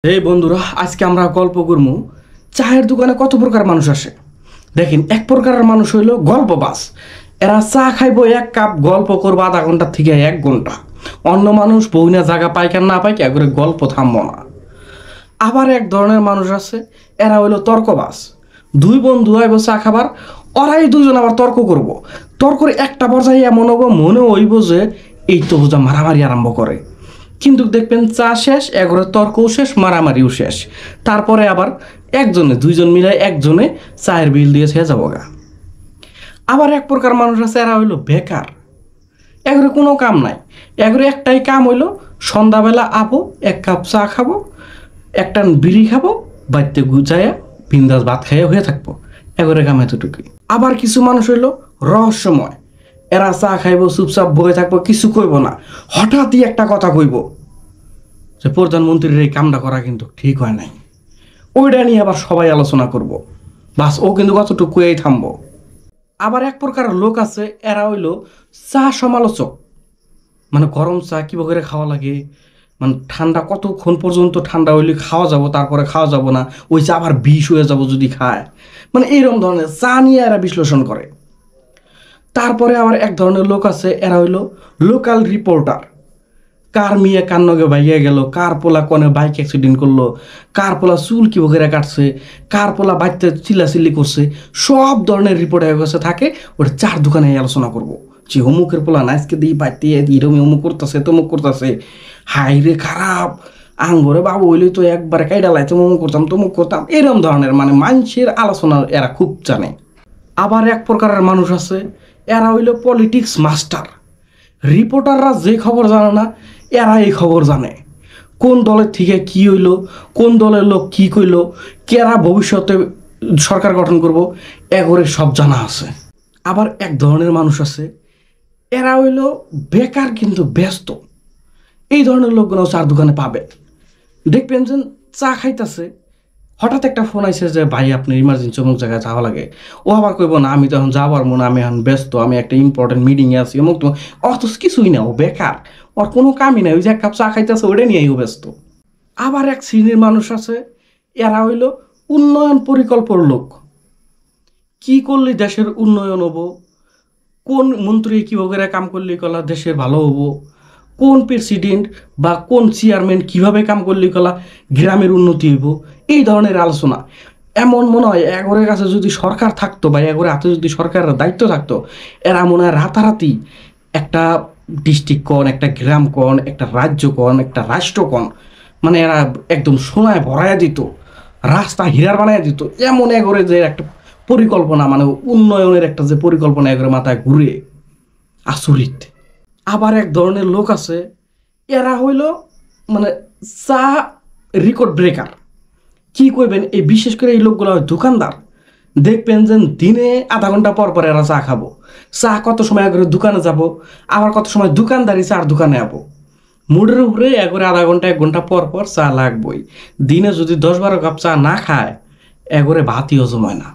এই বন্ধুরা আজকে আমরা গল্প করবো চায়ের দোকানে কত প্রকার মানুষ আসে। দেখেন, এক প্রকারের মানুষ হইল গল্পবাজ। এরা চা খাইবো এক কাপ, গল্প করবো আধা ঘন্টা থেকে 1 ঘন্টা। অন্য মানুষ বইনা জায়গা পাইকার না পাইকা করে গল্প থামবো না। আবার এক ধরনের মানুষ আছে, এরা হইলো তর্কবাজ। দুই বন্ধু আইব চা খাবার, ওরাই দুজন আবার তর্ক করব। তর্কের একটা পর্যায়ে এমন হবো মনে হইব যে এই তো বোঝা মারামারি আরম্ভ করে, কিন্তু দেখবেন চা শেষ, একবারে তর্কও শেষ, মারামারিও শেষ। তারপরে আবার একজনে দুইজন মিলে একজনে চায়ের বিল দিয়ে ছেড়ে যাবো গা। আবার এক প্রকার মানুষ আছে, এরা হইলো বেকার। এগুলো কোনো কাম নাই, এগুলো একটাই কাম হইলো সন্ধ্যাবেলা আবো, এক কাপ চা খাবো, একটা বিড়ি খাবো, বাড়িতে গুজায়া বিন্দাস ভাত খাইয়া হয়ে থাকবো। এগুলো কাম এতটুকুই। আবার কিছু মানুষ হইলো রহস্যময়। এরা চা খাইব, চুপচাপ বয়ে থাকবো, কিছু কইব না। হঠাৎই একটা কথা কইব যে প্রধানমন্ত্রীর এই কামটা করা কিন্তু ঠিক হয় নাই, ওইটা নিয়ে আবার সবাই আলোচনা করব। বাস ও কিন্তু কতটুকু কুয়েই থামবো। আবার এক প্রকার লোক আছে, এরা হইল চা সমালোচক। মানে গরম চা কীভাবে করে খাওয়া লাগে, মানে ঠান্ডা কতক্ষণ পর্যন্ত ঠান্ডা হইলে খাওয়া যাব, তারপরে খাওয়া যাব না, ওই চা আবার বিষ হয়ে যাব যদি খায়। মানে এইরকম ধরনের চা নিয়ে এরা বিশ্লেষণ করে। তারপরে আবার এক ধরনের লোক আছে, এরা হইলো লোকাল রিপোর্টার। কার মেয়ে কার নগে বাইকে গেল, কার পোলা কনে বাইক অ্যাক্সিডেন্ট করলো, কার পোলা চুল কি বগেরা কাটছে, কার পোলা বাইকতে চিল্লাচিল্লি করছে, সব ধরনের রিপোর্ট হয়ে গেছে থাকে। ওটা চার দোকানে আলোচনা করব যে অমুকের পোলা নাচকে দিই বাইতে এরমই অমুক করতেছে তমুক করতেছে, হাই রে খারাপ, আঙ্গরে বাবু হইলে তো একবারে কাইডা লাইতে অমুক করতাম তমুক করতাম। এরম ধরনের মানে মানুষের আলোচনা এরা খুব জানে। আবার এক প্রকারের মানুষ আছে, এরা হইল পলিটিক্স মাস্টার। রিপোর্টাররা যে খবর জানে না, এরা এই খবর জানে। কোন দলের থেকে কি হইলো, কোন দলের লোক কি কইল, কেরা ভবিষ্যতে সরকার গঠন করব, এগরে সব জানা আছে। আবার এক ধরনের মানুষ আছে, এরা হইল বেকার কিন্তু ব্যস্ত। এই ধরনের লোকগুলো চার দোকানে পাবে। দেখবেন যে চা খাইতেছে, হঠাৎ একটা ফোন আইসে যে ভাই আপনি ইমার্জেন্সি অমুক জায়গায় যাওয়া লাগে। ও আবার কইব না আমি তো এখন যাবার মনে, আমি এখন ব্যস্ত, আমি একটা ইম্পর্টেন্ট মিটিংয়ে আছি অমুক তো। অত কিছুই না, ও বেকার, ওর কোনো কামই নাই, ওই যে এক কাপ চা খাইতেছে ওটা নিয়েই ও ব্যস্ত। আবার এক শ্রেণীর মানুষ আছে, এরা হইল উন্নয়ন পরিকল্পনার লোক। কি করলে দেশের উন্নয়ন হবো, কোন মন্ত্রী কীভাবে কাম করলে কলা দেশের ভালো হবো, কোন প্রেসিডেন্ট বা কোন চেয়ারম্যান কীভাবে কাম করলে কলা গ্রামের উন্নতি হইব, এই ধরনের আলোচনা। এমন মনে হয় এগরের কাছে যদি সরকার থাকতো বা এগরের হাতে যদি সরকারের দায়িত্ব থাকতো, এরা মনে হয় রাতারাতি একটা ডিস্ট্রিক্ট কন, একটা গ্রাম কন, একটা রাজ্য কন, একটা রাষ্ট্র কন, মানে এরা একদম সোনায় ভরাইয়া দিত, রাস্তা হীরার বানাইয়া দিত। এমন এগরে যে একটা পরিকল্পনা, মানে উন্নয়নের একটা যে পরিকল্পনা এগরে মাথায় ঘুরে, আচরিত। আবার এক ধরনের লোক আছে, এরা হইল মানে চা রেকর্ড ব্রেকার। কি কইবেন, এই বিশেষ করে এই লোকগুলো হয় দোকানদার। দেখবেন যে দিনে আধা ঘন্টা পর পর এরা চা খাবো। চা কত সময় করে দোকানে যাব, আবার কত সময় দোকানদারি চার দোকানে যাবো। মুডের উপরে একবারে আধা ঘন্টা 1 ঘন্টা পর পর চা লাগবই। দিনে যদি 10-12 কাপ চা না খায়, একবারে ভাতই হজম হয় না।